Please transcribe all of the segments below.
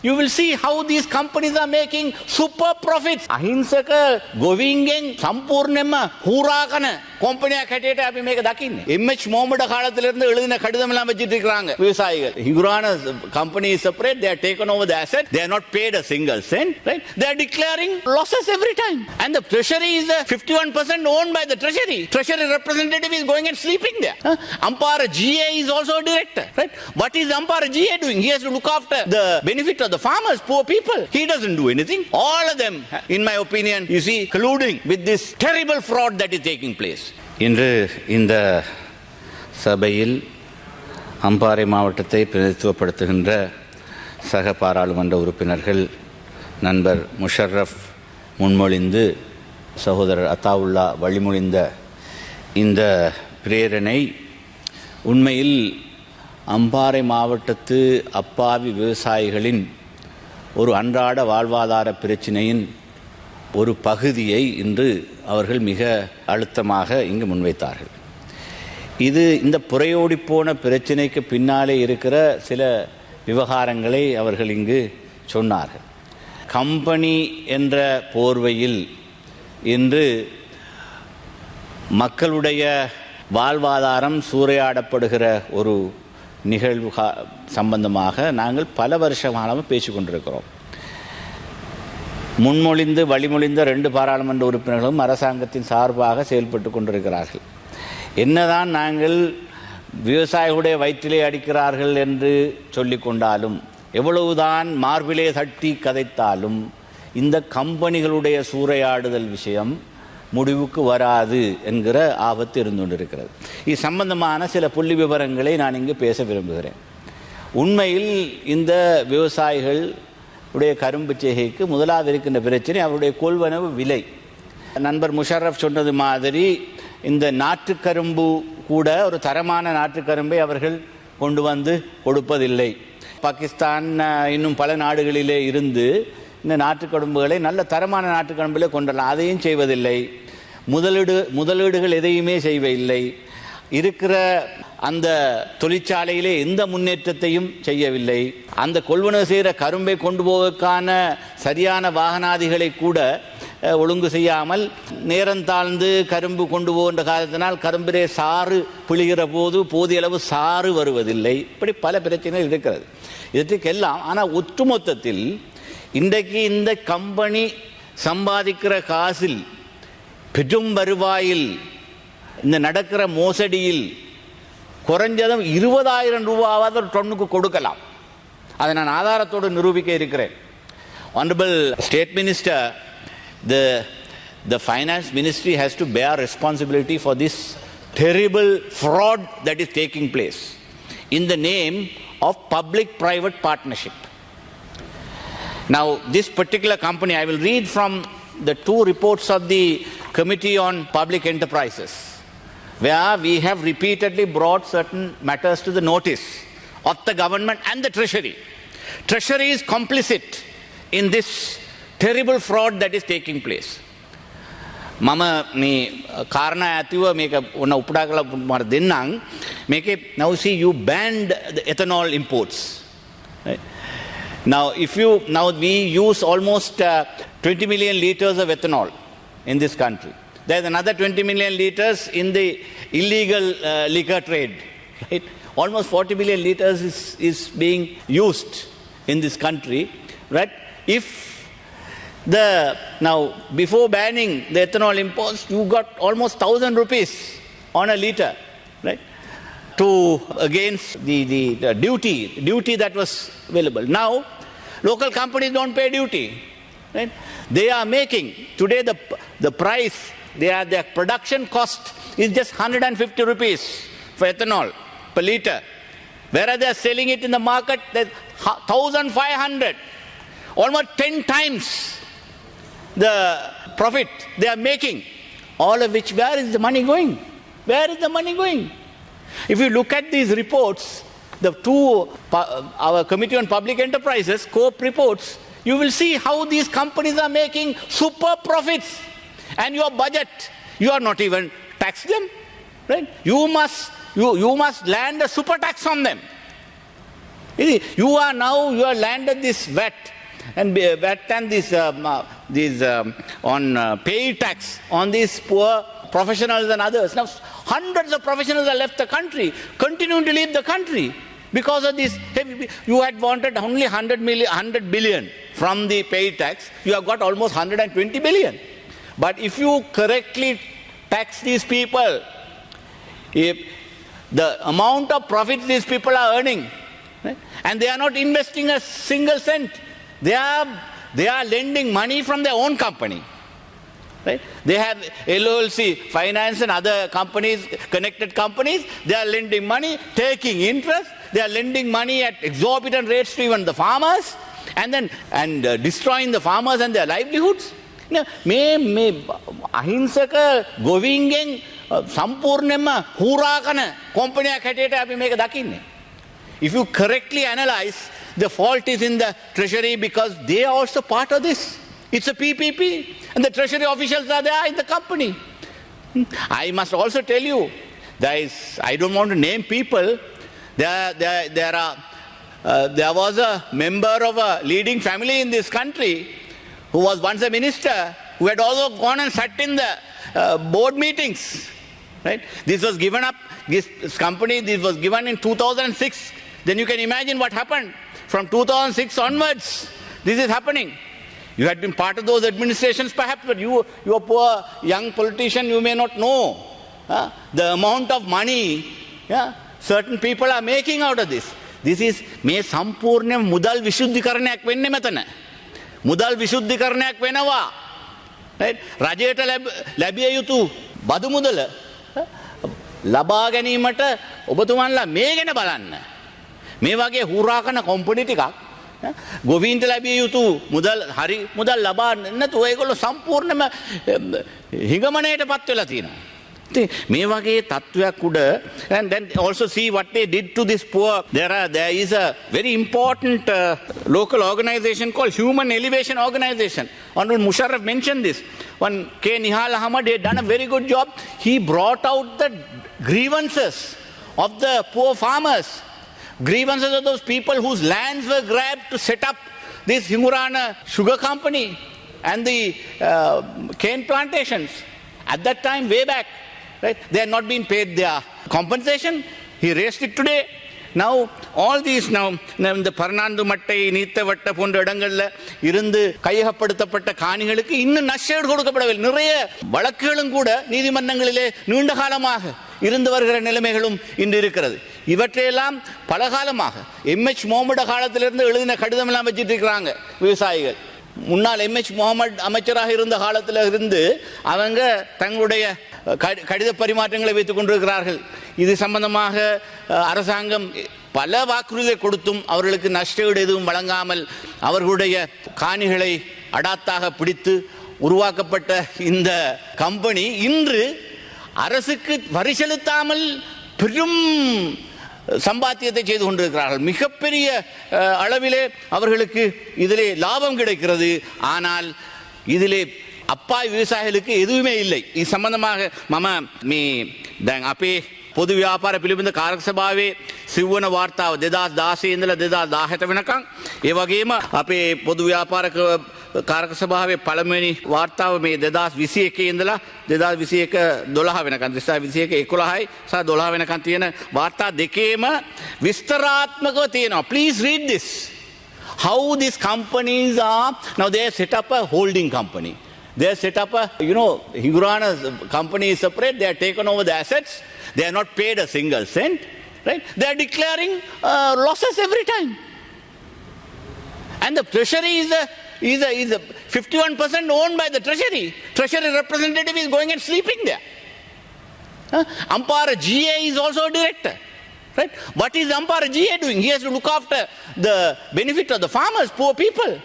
You will see how these companies are making super profits. අහිංසක ගොවීන්ගෙන් සම්පූර්ණයෙන්ම හූරාකන கம்பெனியாக හැටියට අපි මේක දකින්නේ. MH மோமட காலத்துல இருந்து எழுதின கடிதம் எல்லாம் வச்சிட்டு இருக்காங்க விவசாயிகள். Hingurana company is separate. They are taken over the asset. They are not paid a single cent. Right? They are declaring losses every time. And the treasury is 51% owned by the treasury. Treasury representative is going and sleeping there. Ampara GA is also a director. Right? What is Ampara GA doing? He has to look after the benefit of the farmers, poor people. He doesn't do anything. All of them, in my opinion, you see, colluding with this terrible fraud that is taking place. இன்று இந்த சபையில் அம்பாறை மாவட்டத்தை பிரதித்துவப்படுத்துகின்ற சக பாராளுமன்ற உறுப்பினர்கள் நண்பர் முஷர்ரஃப் முன்மொழிந்து சகோதரர் அத்தாவுல்லா வழிமொழிந்த இந்த பிரேரணை உண்மையில் அம்பாறை மாவட்டத்து அப்பாவி விவசாயிகளின் ஒரு அன்றாட வாழ்வாதார பிரச்சினையின் ஒரு பகுதியை இன்று அவர்கள் மிக அழுத்தமாக இங்கு முன்வைத்தார்கள். இது இந்த புரையோடி போன பிரச்சினைக்கு பின்னாலே இருக்கிற சில விவகாரங்களை அவர்கள் இங்கு சொன்னார்கள். கம்பெனி என்ற போர்வையில் இன்று மக்களுடைய வாழ்வாதாரம் சூறையாடப்படுகிற ஒரு நிகழ்வு சம்பந்தமாக நாங்கள் பல வருஷ காலமாக பேசிக்கொண்டிருக்கிறோம். முன்மொழிந்து வழிமொழிந்த 2 பாராளுமன்ற உறுப்பினர்களும் அரசாங்கத்தின் சார்பாக செயல்பட்டு கொண்டிருக்கிறார்கள். என்னதான் நாங்கள் விவசாயிகளுடைய வயிற்றிலே அடிக்கிறார்கள் என்று சொல்லிக்கொண்டாலும், எவ்வளவுதான் மார்பிலே தட்டி கதைத்தாலும், இந்த கம்பெனிகளுடைய சூறையாடுதல் விஷயம் முடிவுக்கு வராது என்கிற ஆபத்து இருந்து கொண்டிருக்கிறது. இது சம்பந்தமான சில புள்ளி விவரங்களை நான் இங்கு பேச விரும்புகிறேன். உண்மையில் இந்த விவசாயிகள் உடைய கரும்பு செய்கைக்கு முதலாவது இருக்கின்ற பிரச்சனை அவருடைய கொள்வனவு விலை. நண்பர் முஷர்ரஃப் சொன்னது மாதிரி இந்த நாட்டுக்கரும்பு கூட ஒரு தரமான நாட்டுக்கரும்பை அவர்கள் கொண்டு வந்து கொடுப்பதில்லை. பாகிஸ்தான் இன்னும் பல நாடுகளிலே இருந்து இந்த நாட்டுக்கரும்புகளை நல்ல தரமான நாட்டுக்கரும்பிலே கொண்டலாம், அதையும் செய்வதில்லை. முதலீடுகள் எதையுமே செய்வதில்லை. இருக்கிற அந்த தொழிற்சாலையிலே எந்த முன்னேற்றத்தையும் செய்யவில்லை. அந்த கொள்வனவு செய்கிற கரும்பை கொண்டு போவதற்கான சரியான வாகனாதிகளை கூட ஒழுங்கு செய்யாமல் நேரம் தாழ்ந்து கரும்பு கொண்டு போகின்ற காரணத்தினால் கரும்பிலே சாறு பிழிகிற போது போதிய அளவு சாறு வருவதில்லை. இப்படி பல பிரச்சனைகள் இருக்கிறது. இதற்கெல்லாம் ஆனால் ஒட்டுமொத்தத்தில் இன்றைக்கு இந்த கம்பெனி சம்பாதிக்கிற காசில், பெரும் வருவாயில், இந்த நடக்கிற மோசடியில் குறைஞ்சதும் 20,000 ரூபாவது ஒரு டொன்னுக்கு கொடுக்கலாம். அதை நான் ஆதாரத்தோடு நிரூபிக்க இருக்கிறேன். Honorable State Minister, the Finance Ministry has to bear responsibility for this terrible fraud that is taking place in the name of public-private partnership. Now, this particular company, I will read from the 2 reports of the Committee on Public Enterprises, where we have repeatedly brought certain matters to the notice of the government and the Treasury. Treasury is complicit in this terrible fraud that is taking place. මම මේ කාරණා ඇතිව මේක ඔන්න උපුටා කළා මට දෙන්නම්. මේකේ now see you banned the ethanol imports. Right? Now we use almost 20 million liters of ethanol in this country. There's another 20 million liters in the illegal liquor trade. Right? Almost 40 million liters is being used in this country. Right? If now before banning the ethanol imports, you got almost 1,000 rupees on a liter, right? To against the duty that was available. Now local companies don't pay duty, right? They are making today the price, their production cost is just 150 rupees for ethanol per liter, whereas they are selling it in the market at 1,500, almost 10 times the profit they are making. All of which, where is the money going? Where is the money going? If you look at these reports, the 2 our Committee on Public Enterprises COPE reports, you will see how these companies are making super profits. And your budget, you are not even tax them, right? You must land a super tax on them. You are landed this VAT and this on pay tax on these poor professionals and others. Now hundreds of professionals have left the country, continuing to leave the country because of this. You had wanted only 100 billion from the pay tax. You have got almost 120 billion. But if you correctly tax these people, if the amount of profits these people are earning, right, and they are not investing a single cent, they are lending money from their own company. Right? They have LLC finance and other companies, connected companies. They are lending money, taking interest. They are lending money at exorbitant rates to even the farmers, and destroying the farmers and their livelihoods. මේ අහිංසක ගොවීන්ගෙන් සම්පූර්ණයෙන්ම හූරා කන කොම්පනියක් හැටියට අපි මේක දකින්නේ. If you correctly analyze, the fault is in the treasury because they are also part of this. It's a PPP and the treasury officials are there in the company. I must also tell you, I don't want to name people, there was a member of a leading family in this country who was once a minister, who had also gone and sat in the board meetings. Right? This was given up, this company, this was given in 2006. Then you can imagine what happened. From 2006 onwards, this is happening. You had been part of those administrations perhaps, but you a poor young politician, you may not know the amount of money certain people are making out of this. This is මේ සම්පූර්ණ මුදල් විශුද්ධිකරණයක් වෙන්නේ මෙතන. මුදල් විශුද්ධිකරණයක් වෙනවා. Right? රජයට ලැබිය යුතු බදු මුදල ලබා ගැනීමට ඔබතුමන්ලා මේ ගැන බලන්න. මේ වගේ හුරා කරන කම්පැනි ටිකක් ගොවීන්ට ලැබිය යුතු මුදල් හරි මුදල් ලබා නැතුව ඒගොල්ලෝ සම්පූර්ණයෙන්ම හිඟමනයටපත් වෙලා තියෙනවා. මේ වගේ තත්වයක් උඩ, and then also see what they did to this poor. There is a very important local organization called Human Elevation Organization. Honorable Musharraf mentioned this. One K. Nihal Ahmad had done a very good job. He brought out the grievances of the poor farmers, grievances of those people whose lands were grabbed to set up this Hingurana Sugar Company and the cane plantations. At that time, way back, right, they had not been paid their compensation. He raised it today. Now, all these இந்த பர்னாந்து மட்டை நீத்தவட்ட போன்ற இடங்கள்ல இருந்து கையகப்படுத்தப்பட்ட காணிகளுக்கு இன்னும் நஷ்டஈடு கொடுக்கப்படவில்லை. நிறைய வழக்குகளும் கூட நீதிமன்றங்களிலே நீண்ட காலமாக இருந்து வருகிற நிலைமைகளும் இன்று இருக்கிறது. இவற்றையெல்லாம் பல காலமாக எம்எச் முகமது காலத்திலிருந்து எழுதின கடிதம் எல்லாம் வச்சிட்டு இருக்கிறாங்க விவசாயிகள். முன்னாள் எம்எச் முகமது அமைச்சராக இருந்த காலத்தில் இருந்து அவங்க தங்களுடைய கடித பரிமாற்றங்களை வைத்துக் கொண்டிருக்கிறார்கள். இது சம்பந்தமாக அரசாங்கம் பல வாக்குறுதிகளை கொடுத்தும் அவர்களுக்கு நஷ்டஈடு எதுவும் வழங்காமல் அவர்களுடைய காணிகளை அடாத்தாக பிடித்து உருவாக்கப்பட்ட இந்த கம்பெனி இன்று அரசுக்கு வரி செலுத்தாமல் பெரும் சம்பாத்தியத்தை செய்து கொண்டிருக்கிறார்கள். மிகப்பெரிய அளவிலே அவர்களுக்கு இதிலே லாபம் கிடைக்கிறது. ஆனால் இதிலே அப்பாவி விவசாயிகளுக்கு எதுவுமே இல்லை. இது சம்பந்தமாக මම මේ දැන් අපේ පොදු ව්‍යාපාර පිළිබඳ කාරක සභාවේ සිව්වන වාර්තාව 2016 ඉඳලා 2017 වෙනකන්, ඒ වගේම අපේ පොදු ව්‍යාපාර කාරක සභාවේ පළමුවෙනි වාර්තාව මේ 2021 ඉඳලා 2021 12 වෙනකන් 2021 11යි සහ 12 වෙනකන් තියෙන වාර්තා දෙකේම විස්තරාත්මකව තියෙනවා. Please read this. How these companies are now, they set up a holding company. They set up a, Hingurana company is separate. They have taken over the assets. They are not paid a single cent. Right? They are declaring losses every time. And the treasury is a 51% owned by the treasury. Treasury representative is going and sleeping there. Ampara GA is also a director. Right? What is Ampara GA doing? He has to look after the benefit of the farmers, poor people.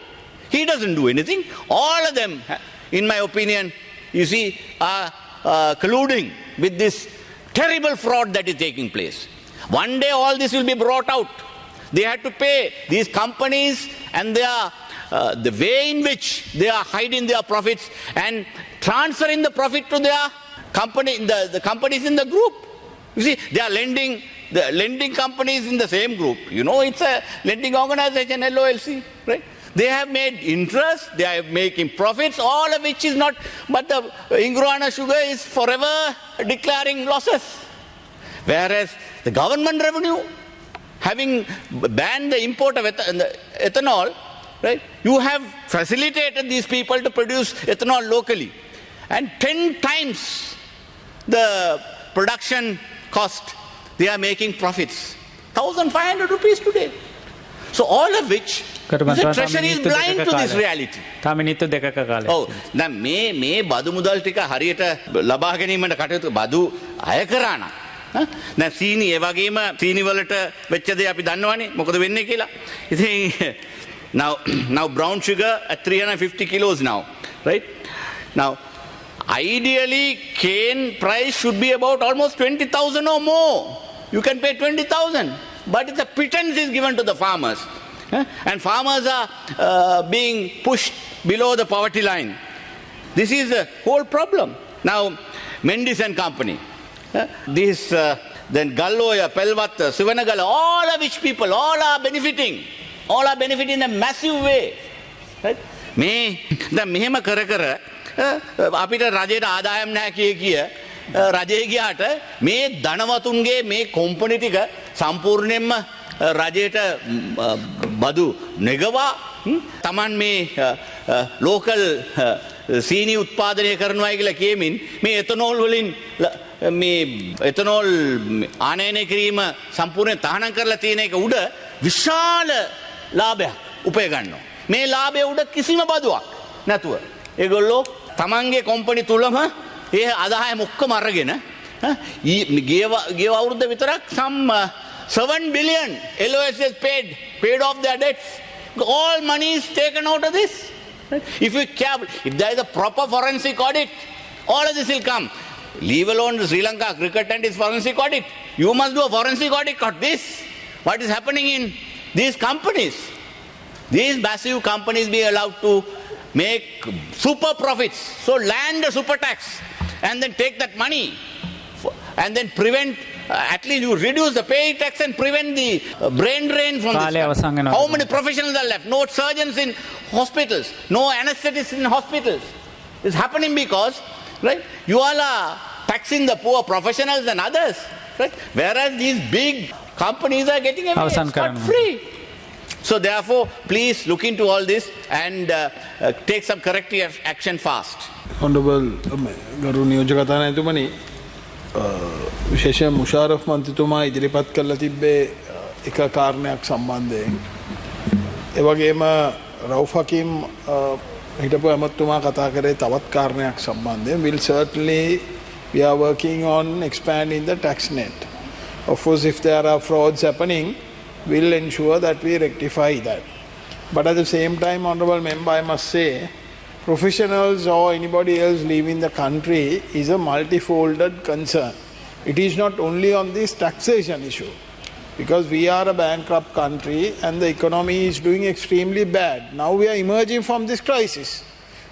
He doesn't do anything. All of them, in my opinion, you see, are colluding with this terrible fraud that is taking place. One day all this will be brought out. They had to pay these companies and the way in which they are hiding their profits and transferring the profit to their company, the companies in the group. You see, they are lending the lending companies in the same group. You know, it's a lending organization, LOLC, right? They have made interest, they are making profits, all of which is not, but the Hingurana Sugar is forever declaring losses. Whereas the government revenue, having banned the import of ethanol, right? You have facilitated these people to produce ethanol locally. And 10 times the production cost, they are making profits. 1,500 rupees today. So all of which, the treasury is blind to this reality. Oh, now මේ බදු මුදල් ටික හරියට ලබා ගැනීමට කටයුතු බදු අය කරා නම් දැන් සීනි ඒ වගේම සීනි වලට වෙච්ච දේ අපි දන්නවනේ මොකද වෙන්නේ කියලා. ඉතින් now brown sugar at 350 kilos now, right? Now ideally cane price should be about almost 20,000 or more. You can pay 20,000, but it's a pittance is given to the farmers. And farmers are being pushed below the poverty line. This is the whole problem. Now, Mendis and Company, then Galloya, Pelvatta, Sivanagala, all of which people, all are benefiting in a massive way. Right? දැන් මෙහෙම කර කර අපිට රජයට ආදායම් නැහැ කිය රජය ගියාට මේ ධනවතුන්ගේ මේ කොම්පනි ටික සම්පූර්ණයෙන්ම රජයට බදු නෙගවා තමන් මේ ලෝකල් සීනි උත්පාදනය කරනවා කියලා කියමින් මේ එතනෝල් වලින් මේ එතනෝල් ආනයනය කිරීම සම්පූර්ණයෙන් තහනම් කරලා තියෙන එක උඩ විශාල ලාභයක් උපය ගන්නවා. මේ ලාභය උඩ කිසිම බදුවක් නැතුව ඒගොල්ලෝ තමන්ගේ කොම්පනි තුලම ඒ ආදායම ඔක්කොම අරගෙන ගිය අවුරුද්ද විතරක් $7 billion LOS has paid off their debts. All money is taken out of this. If there is a proper forensic audit, all of this will come. Leave alone the Sri Lanka cricket and its forensic audit. You must do a forensic audit of this. What is happening in these companies? These massive companies being allowed to make super profits. So land a super tax and then take that money and then prevent, at least you reduce the pay tax and prevent the brain drain from this. How many professionals are left? No surgeons in hospitals, no anesthetists in hospitals. It's happening because, right, you all are taxing the poor professionals and others, right? Whereas these big companies are getting away scot-free. So therefore, please look into all this and take some corrective action fast. Honorable Garu Niyojakathanayatumani, විශේෂයෙන් මුෂාරෆ් මන්ත්‍රීතුමා ඉදිරිපත් කරලා තිබ්බේ එක කාරණයක් සම්බන්ධයෙන් ඒ වගේම රවුෆ් හකීම් හිටපු ඇමතුමා කතා කරේ තවත් කාරණයක් සම්බන්ධයෙන් will certainly we are working on expanding the tax net. Of course, if there are frauds happening, we'll ensure that we rectify that. But at the same time, honorable member, I must say, professionals or anybody else leaving the country is a multifolded concern. It is not only on this taxation issue, because we are a bankrupt country and the economy is doing extremely bad. Now we are emerging from this crisis.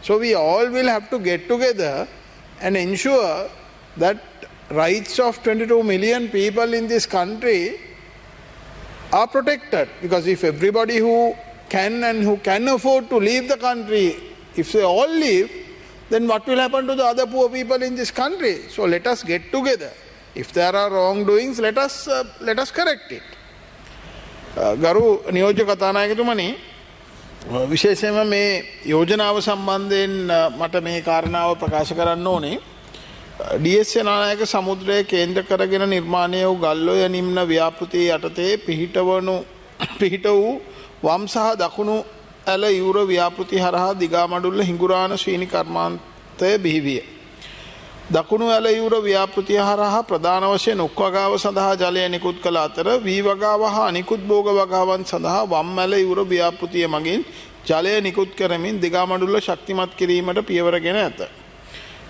So we all will have to get together and ensure that rights of 22 million people in this country are protected. Because if everybody who can afford to leave the country, if they all leave, then what will happen to the other poor people in this country? So let us get together. If there are wrongdoings, let us correct it. Garu Niyojakathanayatumani, විශේෂයෙන්ම මේ යෝජනාව සම්බන්ධයෙන් මට මේ කාරණාව ප්‍රකාශ කරන්න ඕනේ. ඩීඑස් නායක සමුද්‍රයේ කේන්ද්‍ර කරගෙන නිර්මාණය වූ ගල්ඔය නිම්න ව්‍යාපෘතිය යටතේ පිහිට වූ වම් සහ දකුණු ඇල යුර ව්‍යාපෘති හරහා දිගාමඩුල්ල හිඟුරාන ශ්‍රේණි කර්මාන්තය බිහිවිය. දකුණු ඇල යුර ව්‍යාපෘතිය හරහා ප්‍රධාන වශයෙන් උක් වගාව සඳහා ජලය නිකුත් කළ අතර වී වගාව හා අනිකුත් භෝග වගාවන් සඳහා වම් ඇල යුර ව්‍යාපෘතිය මගින් ජලය නිකුත් කරමින් දිගාමඩුල්ල ශක්තිමත් කිරීමට පියවරගෙන ඇත.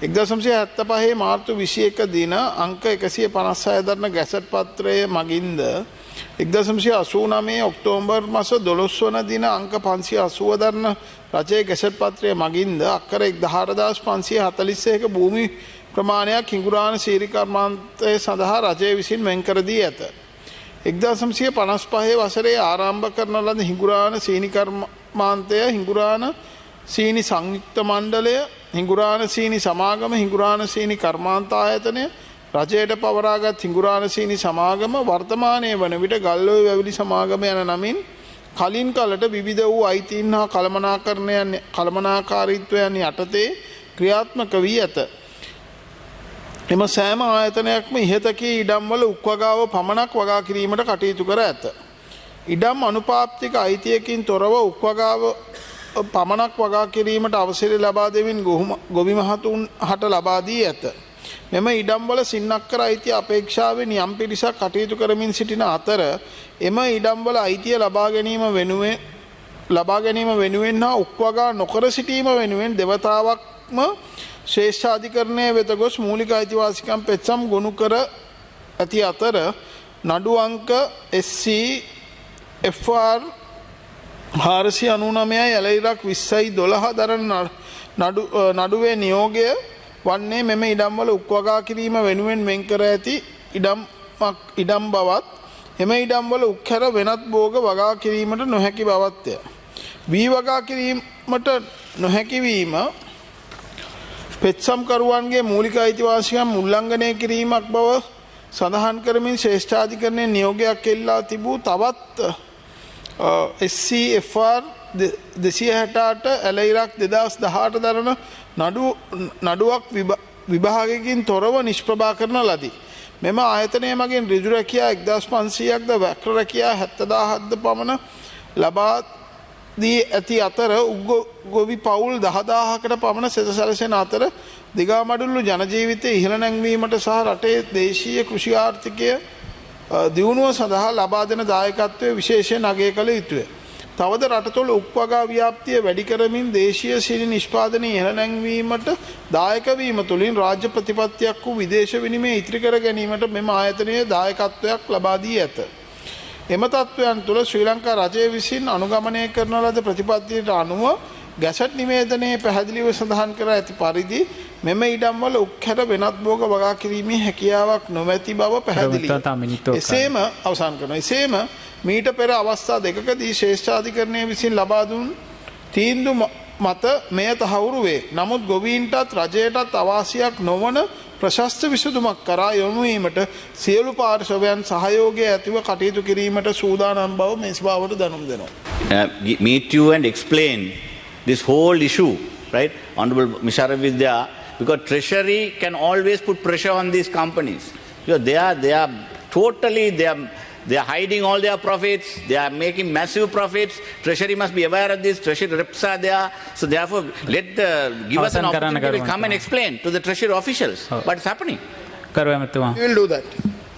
1975 මාර්තු 21 දින අංක 156 දරන ගැසට් පත්‍රය මගින්ද 1989 ඔක්තෝබර් මාස 12 වන දින අංක 580 දරන රජයේ ගැසට් පත්‍රය මගින්ද අක්කර 14541 භූමි ප්‍රමාණයක් හිඟුරාන ශීරි කර්මාන්තය සඳහා රජය විසින් වෙන් කර දී ඇත. 1955 වසරේ ආරම්භ කරන ලද හිඟුරාන සීනි කර්මාන්තය, හිඟුරාන සීනි සංයුක්ත මණ්ඩලය, හිඟුරාන සීනි සමාගම, හිඟුරාන සීනි කර්මාන්ත ආයතනය, රජයට පවරාගත් හිඟුරාන සීනි සමාගම, වර්තමානයේ වන විට ගල්ඔය වැවිලි සමාගම යන නමින් කලින් කලට විවිධ වූ අයිතීන් හා කළමනාකාරීත්වයන් යටතේ ක්‍රියාත්මක වී ඇත. එම සෑම ආයතනයක්ම ඉහතකී ඉඩම්වල උක්වගාව පමණක් වගා කිරීමට කටයුතු කර ඇත. ඉඩම් අනුපාප්තික අයිතියකින් තොරව උක්වගාව පමණක් වගා කිරීමට අවසරය ලබා දෙමින් ගොවි මහතුන් හට ලබා දී ඇත. මෙම ඉඩම්වල සින්නක්කර අයිතිය අපේක්ෂාවෙන් යම් පිරිසක් කටයුතු කරමින් සිටින අතර එම ඉඩම්වල අයිතිය ලබා ගැනීම වෙනුවෙන් හා උක්වගා නොකර සිටීම වෙනුවෙන් දෙවතාවක්ම ශ්‍රේෂ්ඨාධිකරණය වෙත ගොස් මූලික අයිතිවාසිකම් පෙත්සම් ගොනු කර ඇති අතර නඩු අංක SC FR 499 ඇලයිරක් 20/12 දරන නඩුවේ නියෝගය වන්නේ මෙම ඉඩම්වල උක්වගා කිරීම වෙනුවෙන් වෙන් කර ඇති ඉඩම් බවත් එම ඉඩම්වල උක්හැර වෙනත් භෝග වගා කිරීමට නොහැකි බවත්ය. වී වගා කිරීමට නොහැකිවීම පෙත්සම්කරුවන්ගේ මූලික අයිතිවාසිකම් උල්ලංඝනය කිරීමක් බව සඳහන් කරමින් ශ්‍රේෂ්ඨාධිකරණයේ නියෝගයක් එල්ලා තිබූ තවත් SCFR 268 ඇලයිරක් 2018 දරන නඩුවක් විභාගයකින් තොරව නිෂ්ප්‍රභා කරන ලදී. මෙම ආයතනය මගින් ඍජු රැකියා 1500ක්ද වක්‍ර රැකියා 70000ක්ද පමණ ලබා දී ඇති අතර ගොවි පවුල් 10000කට පමණ සෙත සැලසෙන අතර දිගාමඩුල්ලු ජනජීවිතය ඉහළ නැංවීමට සහ රටේ දේශීය කෘෂි ආර්ථිකය දියුණුව සඳහා ලබා දෙන දායකත්වය විශේෂයෙන් අගය කළ යුතුය. තවද රට තුළ උක්වගා ව්‍යාප්තිය වැඩි කරමින් දේශීය සීනි නිෂ්පාදනය ඉහළ නැංවීමට දායක වීම තුළින් රාජ්‍ය ප්‍රතිපත්තියක් වූ විදේශ විනිමය ඉතිරි කර ගැනීමට මෙම ආයතනයේ දායකත්වයක් ලබා දී ඇත. එම තත්ත්වයන් තුළ ශ්‍රී ලංකා රජය විසින් අනුගමනය කරන ලද ප්‍රතිපත්තියට අනුව ගැසට් නිවේදනයේ පැහැදිලිව සඳහන් කර ඇති පරිදි මෙම ඉඩම්වල උක්හැර වෙනත් භෝග වගා කිරීමේ හැකියාවක් නොමැති බව පැහැදිලිය. එසේම අවසන් කරනවා. එසේම මීට පෙර අවස්ථා දෙකකදී ශ්‍රේෂ්ඨාධිකරණය විසින් ලබා දුන් තීන්දුව මත මෙය තහවුරු වේ. නමුත් ගොවීන්ටත් රජයටත් අවාසියක් නොවන ප්‍රශස්ත විසඳුමක් කරා යොමු වීමට සියලු පාර්ශවයන් සහයෝගය ඇතිව කටයුතු කිරීමට සූදානම් බව මේ සභාවට දැනුම් දෙනවා. Meet you and explain this whole issue, right, Honorable Mishara Vidya, because Treasury can always put pressure on these companies. Because they are totally, they are hiding all their profits, they are making massive profits. Treasury must be aware of this, Treasury reps are there. So therefore, give us an opportunity to come and explain to the Treasury officials what's happening. We will do that.